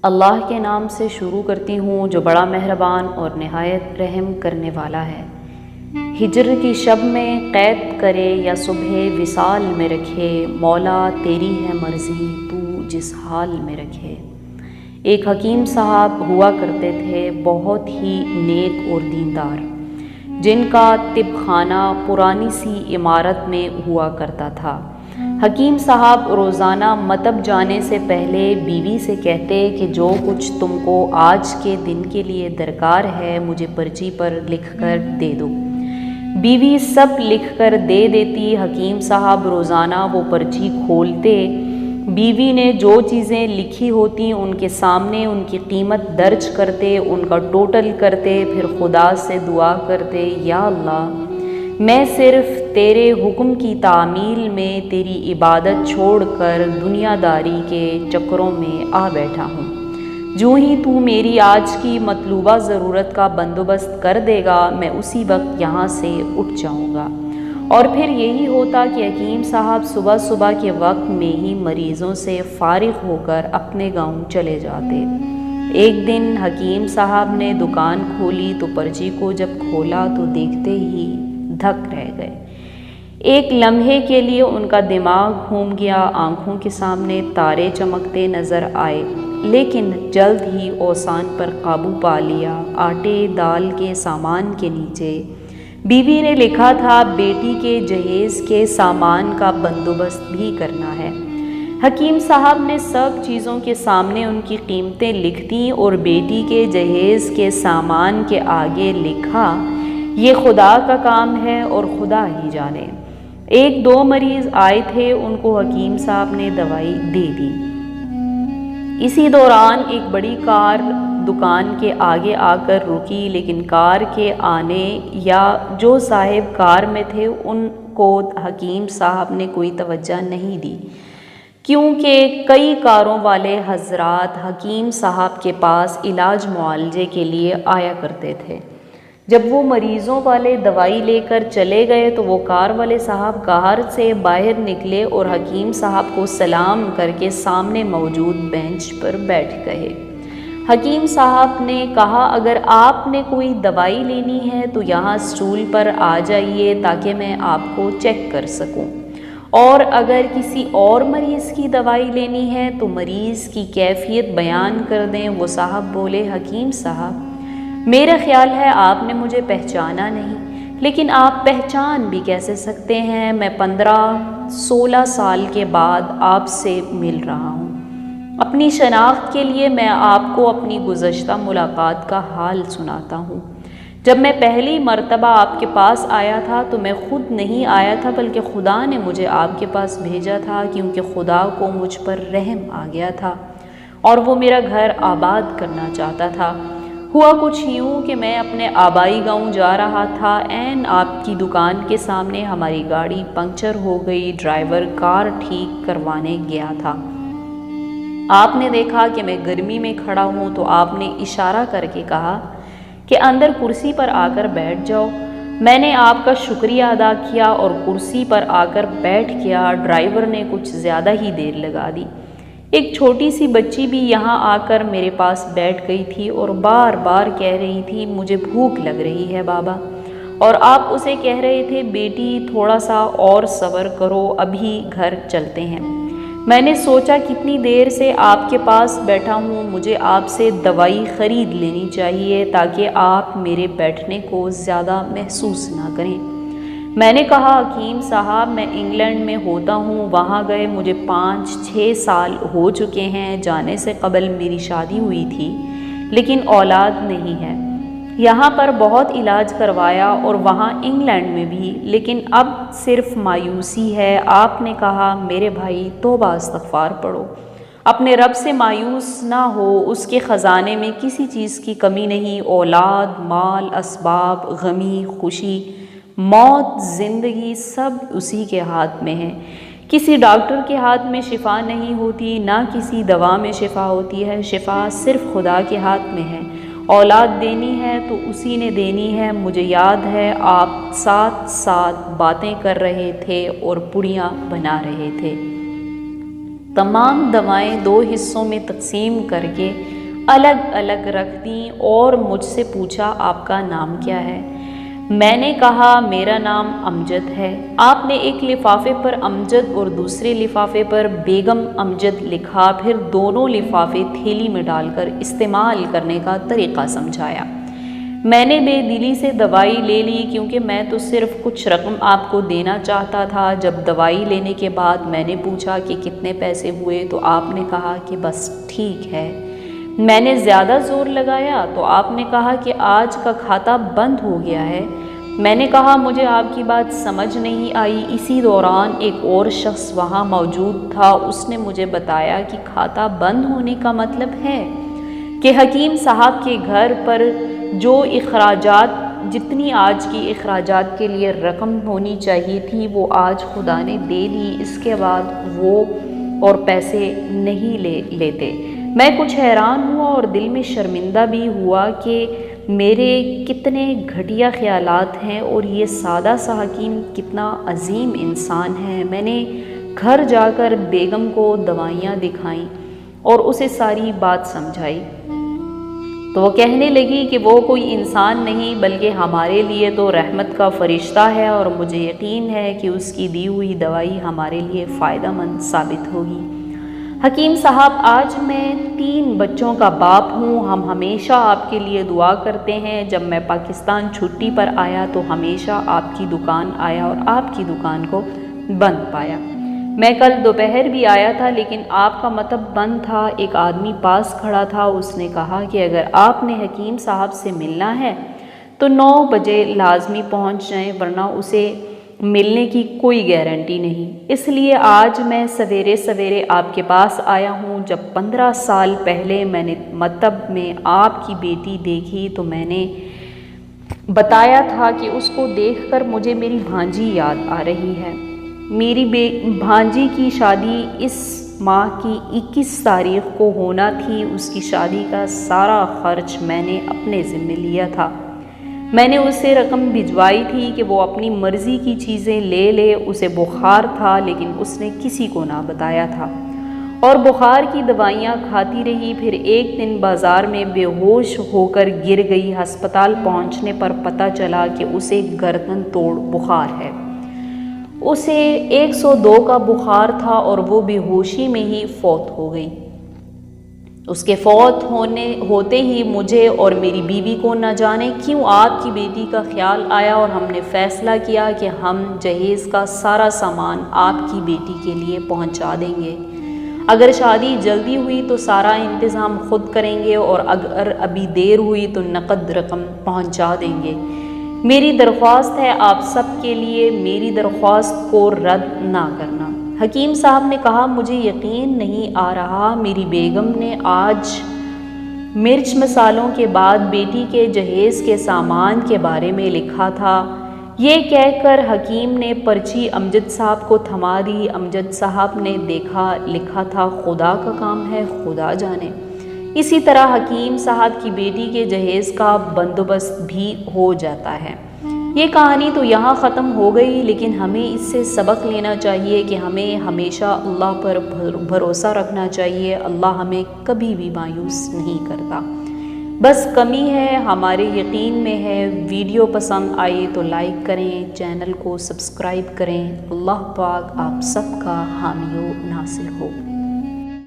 اللہ کے نام سے شروع کرتی ہوں جو بڑا مہربان اور نہایت رحم کرنے والا ہے۔ ہجر کی شب میں قید کرے یا صبح وصال میں رکھے، مولا تیری ہے مرضی تو جس حال میں رکھے۔ ایک حکیم صاحب ہوا کرتے تھے، بہت ہی نیک اور دیندار، جن کا طب خانہ پرانی سی عمارت میں ہوا کرتا تھا۔ حکیم صاحب روزانہ مطب جانے سے پہلے بیوی سے کہتے کہ جو کچھ تم کو آج کے دن کے لیے درکار ہے مجھے پرچی پر لکھ کر دے دو۔ بیوی سب لکھ کر دے دیتی۔ حکیم صاحب روزانہ وہ پرچی کھولتے، بیوی نے جو چیزیں لکھی ہوتی ان کے سامنے ان کی قیمت درج کرتے، ان کا ٹوٹل کرتے، پھر خدا سے دعا کرتے، یا اللہ میں صرف تیرے حکم کی تعمیل میں تیری عبادت چھوڑ کر دنیا داری کے چکروں میں آ بیٹھا ہوں۔ جو ہی تو میری آج کی مطلوبہ ضرورت کا بندوبست کر دے گا میں اسی وقت یہاں سے اٹھ جاؤں گا۔ اور پھر یہی ہوتا کہ حکیم صاحب صبح صبح کے وقت میں ہی مریضوں سے فارغ ہو کر اپنے گاؤں چلے جاتے۔ ایک دن حکیم صاحب نے دکان کھولی تو پرچی کو جب کھولا تو دیکھتے ہی دھک رہ گئے۔ ایک لمحے کے لیے ان کا دماغ گھوم گیا، آنکھوں کے سامنے تارے چمکتے نظر آئے، لیکن جلد ہی اوسان پر قابو پا لیا۔ آٹے دال کے سامان کے نیچے بیوی نے لکھا تھا بیٹی کے جہیز کے سامان کا بندوبست بھی کرنا ہے۔ حکیم صاحب نے سب چیزوں کے سامنے ان کی قیمتیں لکھ دیں اور بیٹی کے جہیز کے سامان کے آگے لکھا یہ خدا کا کام ہے اور خدا ہی جانے۔ ایک دو مریض آئے تھے، ان کو حکیم صاحب نے دوائی دے دی۔ اسی دوران ایک بڑی کار دکان کے آگے آ کر رکی، لیکن کار کے آنے یا جو صاحب کار میں تھے ان کو حکیم صاحب نے کوئی توجہ نہیں دی، کیونکہ کئی کاروں والے حضرات حکیم صاحب کے پاس علاج معالجے کے لیے آیا کرتے تھے۔ جب وہ مریضوں والے دوائی لے کر چلے گئے تو وہ کار والے صاحب کار سے باہر نکلے اور حکیم صاحب کو سلام کر کے سامنے موجود بینچ پر بیٹھ گئے۔ حکیم صاحب نے کہا اگر آپ نے کوئی دوائی لینی ہے تو یہاں اسٹول پر آ جائیے تاکہ میں آپ کو چیک کر سکوں، اور اگر کسی اور مریض کی دوائی لینی ہے تو مریض کی کیفیت بیان کر دیں۔ وہ صاحب بولے حکیم صاحب میرا خیال ہے آپ نے مجھے پہچانا نہیں، لیکن آپ پہچان بھی کیسے سکتے ہیں؟ میں 15-16 سال کے بعد آپ سے مل رہا ہوں۔ اپنی شناخت کے لیے میں آپ کو اپنی گزشتہ ملاقات کا حال سناتا ہوں۔ جب میں پہلی مرتبہ آپ کے پاس آیا تھا تو میں خود نہیں آیا تھا بلکہ خدا نے مجھے آپ کے پاس بھیجا تھا، کیونکہ خدا کو مجھ پر رحم آ گیا تھا اور وہ میرا گھر آباد کرنا چاہتا تھا۔ ہوا کچھ یوں کہ میں اپنے آبائی گاؤں جا رہا تھا، عین آپ کی دکان کے سامنے ہماری گاڑی پنکچر ہو گئی، ڈرائیور کار ٹھیک کروانے گیا تھا۔ آپ نے دیکھا کہ میں گرمی میں کھڑا ہوں تو آپ نے اشارہ کر کے کہا کہ اندر کرسی پر آ کر بیٹھ جاؤ۔ میں نے آپ کا شکریہ ادا کیا اور کرسی پر آ کر بیٹھ گیا۔ ڈرائیور نے کچھ زیادہ ہی دیر لگا دی۔ ایک چھوٹی سی بچی بھی یہاں آ کر میرے پاس بیٹھ گئی تھی اور بار بار کہہ رہی تھی مجھے بھوک لگ رہی ہے بابا، اور آپ اسے کہہ رہے تھے بیٹی تھوڑا سا اور صبر کرو، ابھی گھر چلتے ہیں۔ میں نے سوچا کتنی دیر سے آپ کے پاس بیٹھا ہوں، مجھے آپ سے دوائی خرید لینی چاہیے تاکہ آپ میرے بیٹھنے کو زیادہ محسوس نہ کریں۔ میں نے کہا حکیم صاحب میں انگلینڈ میں ہوتا ہوں، وہاں گئے مجھے 5-6 سال ہو چکے ہیں، جانے سے قبل میری شادی ہوئی تھی لیکن اولاد نہیں ہے۔ یہاں پر بہت علاج کروایا اور وہاں انگلینڈ میں بھی، لیکن اب صرف مایوسی ہے۔ آپ نے کہا میرے بھائی توبہ استغفار پڑھو، اپنے رب سے مایوس نہ ہو، اس کے خزانے میں کسی چیز کی کمی نہیں، اولاد، مال، اسباب، غمی، خوشی، موت، زندگی سب اسی کے ہاتھ میں ہے۔ کسی ڈاکٹر کے ہاتھ میں شفا نہیں ہوتی، نہ کسی دوا میں شفا ہوتی ہے، شفا صرف خدا کے ہاتھ میں ہے۔ اولاد دینی ہے تو اسی نے دینی ہے۔ مجھے یاد ہے آپ ساتھ ساتھ باتیں کر رہے تھے اور پڑیاں بنا رہے تھے۔ تمام دوائیں 2 حصوں میں تقسیم کر کے الگ الگ رکھ دیں اور مجھ سے پوچھا آپ کا نام کیا ہے؟ میں نے کہا میرا نام امجد ہے۔ آپ نے ایک لفافے پر امجد اور دوسرے لفافے پر بیگم امجد لکھا، پھر دونوں لفافے تھیلی میں ڈال کر استعمال کرنے کا طریقہ سمجھایا۔ میں نے بے دلی سے دوائی لے لی کیونکہ میں تو صرف کچھ رقم آپ کو دینا چاہتا تھا۔ جب دوائی لینے کے بعد میں نے پوچھا کہ کتنے پیسے ہوئے تو آپ نے کہا کہ بس ٹھیک ہے۔ میں نے زیادہ زور لگایا تو آپ نے کہا کہ آج کا کھاتا بند ہو گیا ہے۔ میں نے کہا مجھے آپ کی بات سمجھ نہیں آئی۔ اسی دوران ایک اور شخص وہاں موجود تھا، اس نے مجھے بتایا کہ کھاتا بند ہونے کا مطلب ہے کہ حکیم صاحب کے گھر پر جو اخراجات جتنی آج کی اخراجات کے لیے رقم ہونی چاہیے تھی وہ آج خدا نے دے دی، اس کے بعد وہ اور پیسے نہیں لیتے۔ میں کچھ حیران ہوا اور دل میں شرمندہ بھی ہوا کہ میرے کتنے گھٹیا خیالات ہیں اور یہ سادہ سا حکیم کتنا عظیم انسان ہے۔ میں نے گھر جا کر بیگم کو دوائیاں دکھائیں اور اسے ساری بات سمجھائی تو وہ کہنے لگی کہ وہ کوئی انسان نہیں بلکہ ہمارے لیے تو رحمت کا فرشتہ ہے اور مجھے یقین ہے کہ اس کی دی ہوئی دوائی ہمارے لیے فائدہ مند ثابت ہوگی۔ حکیم صاحب، آج میں 3 بچوں کا باپ ہوں۔ ہم ہمیشہ آپ کے لیے دعا کرتے ہیں۔ جب میں پاکستان چھٹی پر آیا تو ہمیشہ آپ کی دکان آیا اور آپ کی دکان کو بند پایا۔ میں کل دوپہر بھی آیا تھا لیکن آپ کا مطب بند تھا۔ ایک آدمی پاس کھڑا تھا، اس نے کہا کہ اگر آپ نے حکیم صاحب سے ملنا ہے تو 9 بجے لازمی پہنچ جائیں ورنہ اسے ملنے کی کوئی گارنٹی نہیں۔ اس لیے آج میں سویرے سویرے آپ کے پاس آیا ہوں۔ جب 15 سال پہلے میں نے مکتب میں آپ کی بیٹی دیکھی تو میں نے بتایا تھا کہ اس کو دیکھ کر مجھے میری بھانجی یاد آ رہی ہے۔ میری بھانجی کی شادی اس ماہ کی 21 تاریخ کو ہونا تھی۔ اس کی شادی کا سارا خرچ میں نے اپنے ذمہ لیا تھا۔ میں نے اسے رقم بھجوائی تھی کہ وہ اپنی مرضی کی چیزیں لے لے۔ اسے بخار تھا لیکن اس نے کسی کو نہ بتایا تھا اور بخار کی دوائیاں کھاتی رہی۔ پھر ایک دن بازار میں بے ہوش ہو کر گر گئی۔ ہسپتال پہنچنے پر پتہ چلا کہ اسے گردن توڑ بخار ہے۔ اسے 102 کا بخار تھا اور وہ بے ہوشی میں ہی فوت ہو گئی۔ اس کے فوت ہوتے ہی مجھے اور میری بیوی کو نہ جانے کیوں آپ کی بیٹی کا خیال آیا اور ہم نے فیصلہ کیا کہ ہم جہیز کا سارا سامان آپ کی بیٹی کے لیے پہنچا دیں گے۔ اگر شادی جلدی ہوئی تو سارا انتظام خود کریں گے اور اگر ابھی دیر ہوئی تو نقد رقم پہنچا دیں گے۔ میری درخواست ہے آپ سب کے لیے، میری درخواست کو رد نہ کرنا۔ حکیم صاحب نے کہا مجھے یقین نہیں آ رہا۔ میری بیگم نے آج مرچ مسالوں کے بعد بیٹی کے جہیز کے سامان کے بارے میں لکھا تھا۔ یہ کہہ کر حکیم نے پرچی امجد صاحب کو تھما دی۔ امجد صاحب نے دیکھا، لکھا تھا خدا کا کام ہے خدا جانے۔ اسی طرح حکیم صاحب کی بیٹی کے جہیز کا بندوبست بھی ہو جاتا ہے۔ یہ کہانی تو یہاں ختم ہو گئی لیکن ہمیں اس سے سبق لینا چاہیے کہ ہمیں ہمیشہ اللہ پر بھروسہ رکھنا چاہیے۔ اللہ ہمیں کبھی بھی مایوس نہیں کرتا، بس کمی ہے ہمارے یقین میں ہے۔ ویڈیو پسند آئی تو لائک کریں، چینل کو سبسکرائب کریں۔ اللہ پاک آپ سب کا حامی و ناصر ہو۔